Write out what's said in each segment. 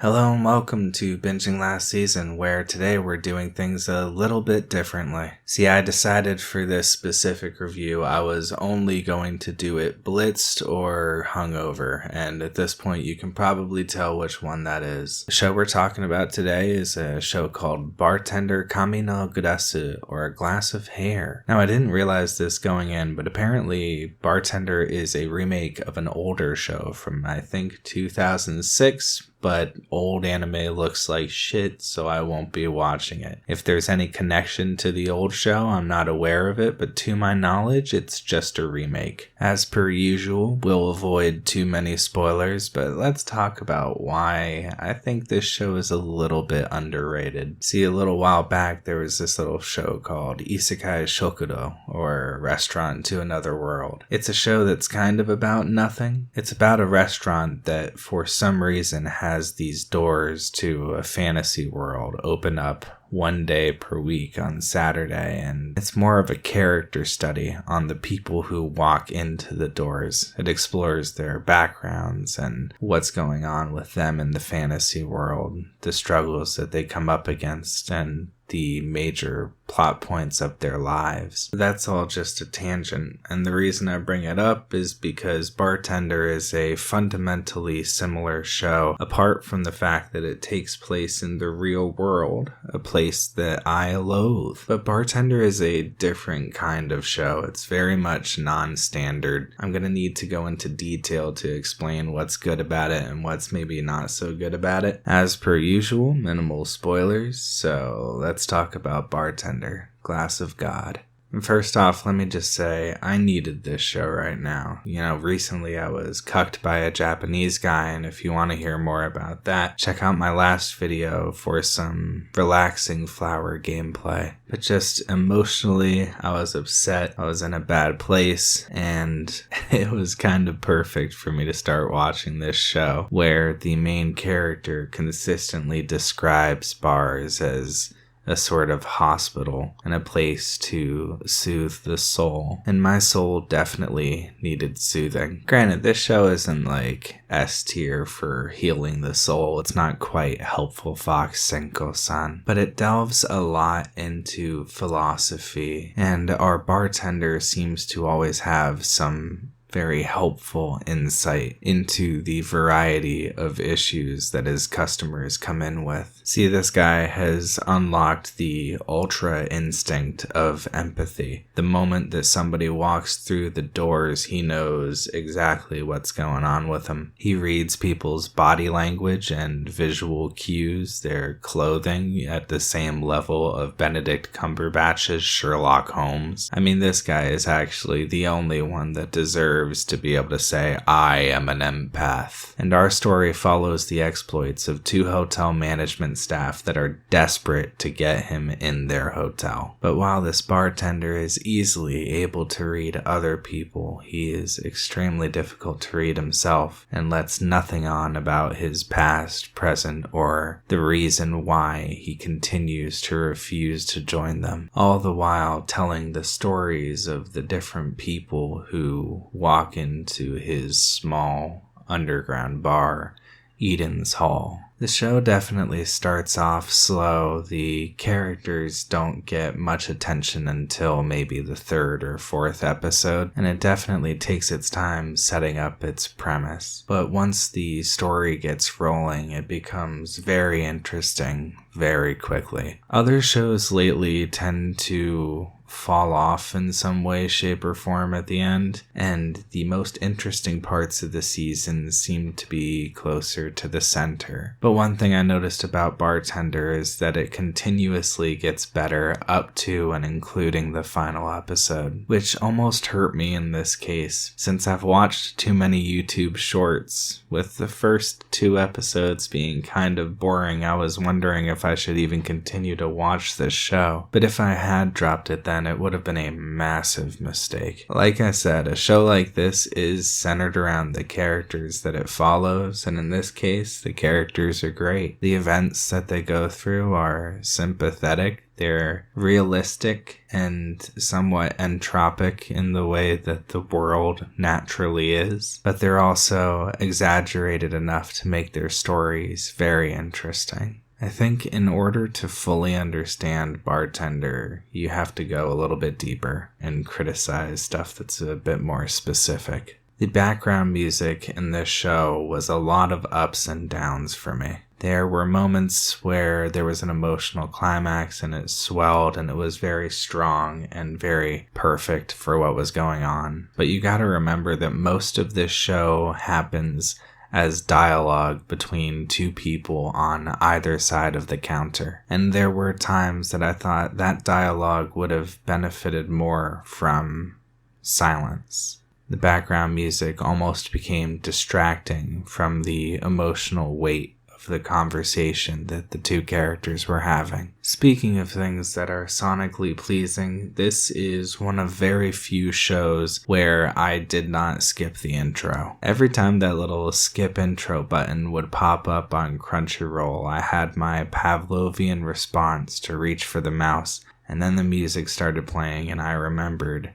Hello and welcome to Binging Last Season, where today we're doing things a little bit differently. See, I decided for this specific review I was only going to do it blitzed or hungover, and at this point you can probably tell which one that is. The show we're talking about today is a show called Bartender Kami no Gurasu, or A Glass of Hair. Now, I didn't realize this going in, but apparently Bartender is a remake of an older show from, I think, 2006, but old anime looks like shit, so I won't be watching it. If there's any connection to the old show, I'm not aware of it, but to my knowledge, it's just a remake. As per usual, we'll avoid too many spoilers, but let's talk about why I think this show is a little bit underrated. See, a little while back, there was this little show called Isekai Shokudo, or Restaurant to Another World. It's a show that's kind of about nothing. It's about a restaurant that, for some reason, has these doors to a fantasy world open up one day per week on Saturday, and it's more of a character study on the people who walk into the doors. It explores their backgrounds and what's going on with them in the fantasy world, the struggles that they come up against, and the major plot points of their lives. That's all just a tangent, and the reason I bring it up is because Bartender is a fundamentally similar show, apart from the fact that it takes place in the real world, a place that I loathe. But Bartender is a different kind of show. It's very much non-standard. I'm gonna need to go into detail to explain what's good about it and what's maybe not so good about it. As per usual, minimal spoilers, so let's talk about Bartender, Glass of God. And first off, let me just say, I needed this show right now. You know, recently I was cucked by a Japanese guy, and if you want to hear more about that, check out my last video for some relaxing flower gameplay. But just emotionally, I was upset. I was in a bad place, and it was kind of perfect for me to start watching this show, where the main character consistently describes bars as a sort of hospital and a place to soothe the soul. And my soul definitely needed soothing. Granted, this show isn't like S tier for healing the soul. It's not quite Helpful Fox Senko-san. But it delves a lot into philosophy, and our bartender seems to always have some very helpful insight into the variety of issues that his customers come in with. See, this guy has unlocked the ultra instinct of empathy. The moment that somebody walks through the doors, he knows exactly what's going on with them. He reads people's body language and visual cues, their clothing, at the same level of Benedict Cumberbatch's Sherlock Holmes. I mean, this guy is actually the only one that deserves to be able to say, I am an empath. And our story follows the exploits of two hotel management staff that are desperate to get him in their hotel. But while this bartender is easily able to read other people, he is extremely difficult to read himself and lets nothing on about his past, present, or the reason why he continues to refuse to join them. All the while telling the stories of the different people who walk into his small underground bar, Eden's Hall. The show definitely starts off slow. The characters don't get much attention until maybe the third or fourth episode, and it definitely takes its time setting up its premise. But once the story gets rolling, it becomes very interesting very quickly. Other shows lately tend to fall off in some way, shape, or form at the end, and the most interesting parts of the season seem to be closer to the center. But one thing I noticed about Bartender is that it continuously gets better up to and including the final episode, which almost hurt me in this case, since I've watched too many YouTube shorts. With the first two episodes being kind of boring, I was wondering if I should even continue to watch this show. But if I had dropped it then, then, it would have been a massive mistake. Like I said, a show like this is centered around the characters that it follows, and in this case, the characters are great. The events that they go through are sympathetic. They're realistic and somewhat entropic in the way that the world naturally is, but they're also exaggerated enough to make their stories very interesting. I think in order to fully understand Bartender, you have to go a little bit deeper and criticize stuff that's a bit more specific. The background music in this show was a lot of ups and downs for me. There were moments where there was an emotional climax and it swelled and it was very strong and very perfect for what was going on. But you gotta remember that most of this show happens as dialogue between two people on either side of the counter. And there were times that I thought that dialogue would have benefited more from silence. The background music almost became distracting from the emotional weight of the conversation that the two characters were having. Speaking of things that are sonically pleasing, this is one of very few shows where I did not skip the intro. Every time that little skip intro button would pop up on Crunchyroll, I had my Pavlovian response to reach for the mouse, and then the music started playing and I remembered,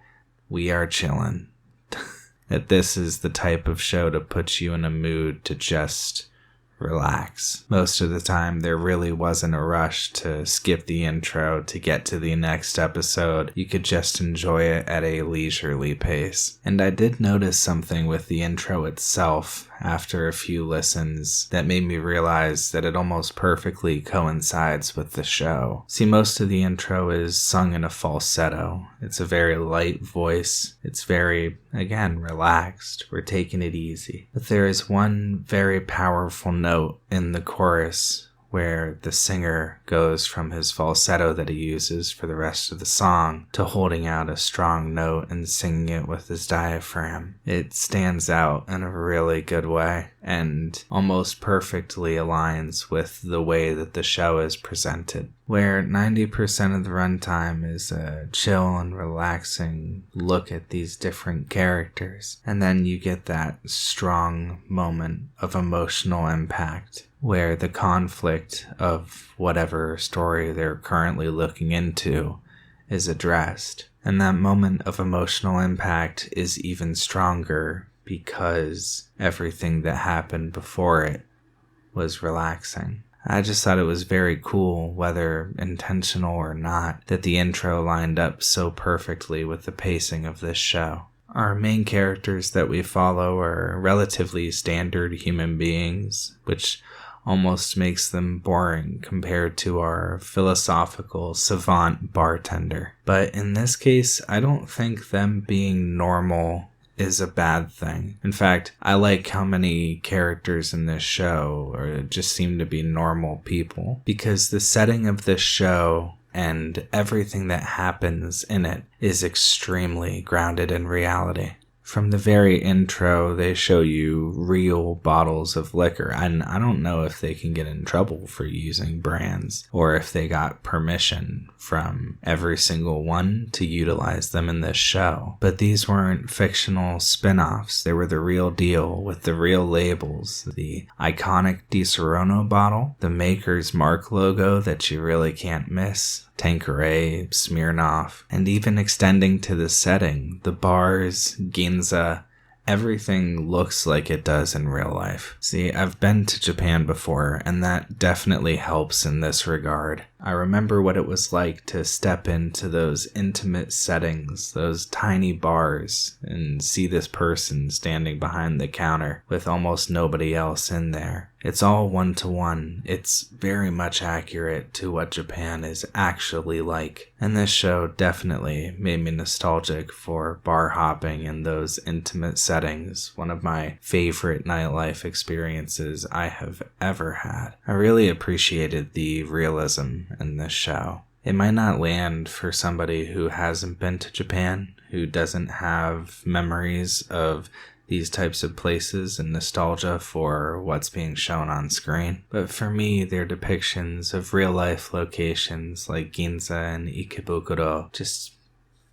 we are chillin'. That this is the type of show to put you in a mood to just relax. Most of the time, there really wasn't a rush to skip the intro to get to the next episode. You could just enjoy it at a leisurely pace. And I did notice something with the intro itself after a few listens that made me realize that it almost perfectly coincides with the show. See, most of the intro is sung in a falsetto. It's a very light voice. It's very, again, relaxed. We're taking it easy. But there is one very powerful note in the chorus where the singer goes from his falsetto that he uses for the rest of the song to holding out a strong note and singing it with his diaphragm. It stands out in a really good way and almost perfectly aligns with the way that the show is presented, where 90% of the runtime is a chill and relaxing look at these different characters, and then you get that strong moment of emotional impact where the conflict of whatever story they're currently looking into is addressed. And that moment of emotional impact is even stronger because everything that happened before it was relaxing. I just thought it was very cool, whether intentional or not, that the intro lined up so perfectly with the pacing of this show. Our main characters that we follow are relatively standard human beings, which almost makes them boring compared to our philosophical savant bartender. But in this case, I don't think them being normal is a bad thing. In fact, I like how many characters in this show just seem to be normal people, because the setting of this show and everything that happens in it is extremely grounded in reality. From the very intro, they show you real bottles of liquor, and I don't know if they can get in trouble for using brands, or if they got permission from every single one to utilize them in this show. But these weren't fictional spin-offs. They were the real deal with the real labels. The iconic Di Serono bottle, the maker's mark logo that you really can't miss, Tanqueray, Smirnoff, and even extending to the setting, the bars, Ginza, everything looks like it does in real life. See, I've been to Japan before, and that definitely helps in this regard. I remember what it was like to step into those intimate settings, those tiny bars, and see this person standing behind the counter with almost nobody else in there. It's all one-to-one. It's very much accurate to what Japan is actually like. And this show definitely made me nostalgic for bar hopping in those intimate settings, one of my favorite nightlife experiences I have ever had. I really appreciated the realism in this show. It might not land for somebody who hasn't been to Japan, who doesn't have memories of these types of places and nostalgia for what's being shown on screen. But for me, their depictions of real life locations like Ginza and Ikebukuro just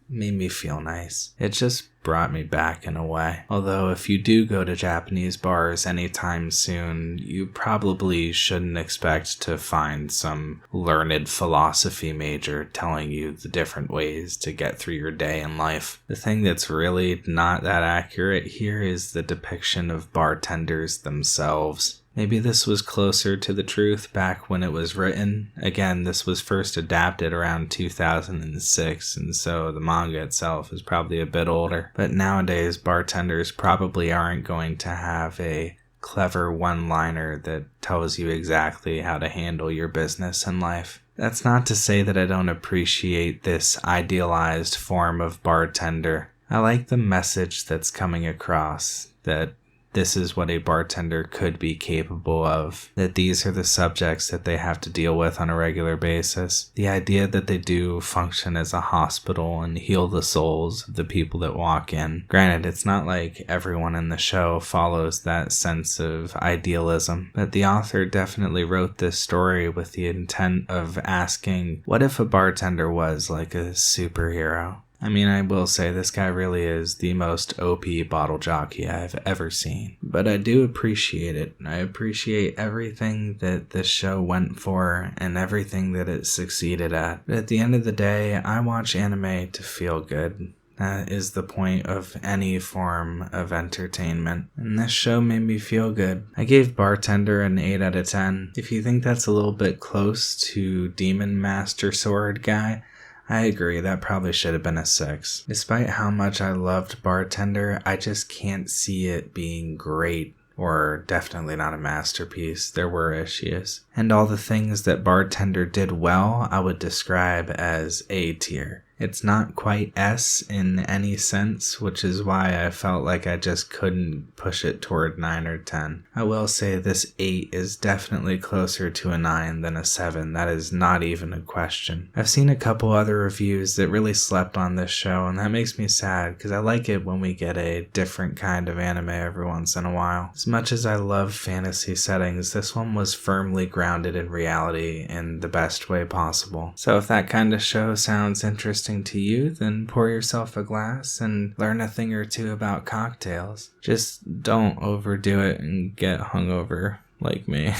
made me feel nice. It just brought me back in a way. Although if you do go to Japanese bars anytime soon, you probably shouldn't expect to find some learned philosophy major telling you the different ways to get through your day in life. The thing that's really not that accurate here is the depiction of bartenders themselves. Maybe this was closer to the truth back when it was written. Again, this was first adapted around 2006, and so the manga itself is probably a bit older. But nowadays, bartenders probably aren't going to have a clever one-liner that tells you exactly how to handle your business in life. That's not to say that I don't appreciate this idealized form of bartender. I like the message that's coming across, that this is what a bartender could be capable of, that these are the subjects that they have to deal with on a regular basis. The idea that they do function as a hospital and heal the souls of the people that walk in. Granted, it's not like everyone in the show follows that sense of idealism, but the author definitely wrote this story with the intent of asking, what if a bartender was like a superhero? I mean, I will say this guy really is the most OP bottle jockey I've ever seen. But I do appreciate it. I appreciate everything that this show went for and everything that it succeeded at. But at the end of the day, I watch anime to feel good. That is the point of any form of entertainment. And this show made me feel good. I gave Bartender an 8 out of 10. If you think that's a little bit close to Demon Master Sword Guy, I agree, that probably should have been a 6. Despite how much I loved Bartender, I just can't see it being great, or definitely not a masterpiece. There were issues. And all the things that Bartender did well, I would describe as A tier. It's not quite S in any sense, which is why I felt like I just couldn't push it toward 9 or 10. I will say this 8 is definitely closer to a 9 than a 7. That is not even a question. I've seen a couple other reviews that really slept on this show, and that makes me sad because I like it when we get a different kind of anime every once in a while. As much as I love fantasy settings, this one was firmly grounded in reality in the best way possible. So if that kind of show sounds interesting to you, then pour yourself a glass and learn a thing or two about cocktails. Just don't overdo it and get hungover like me.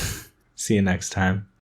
See you next time.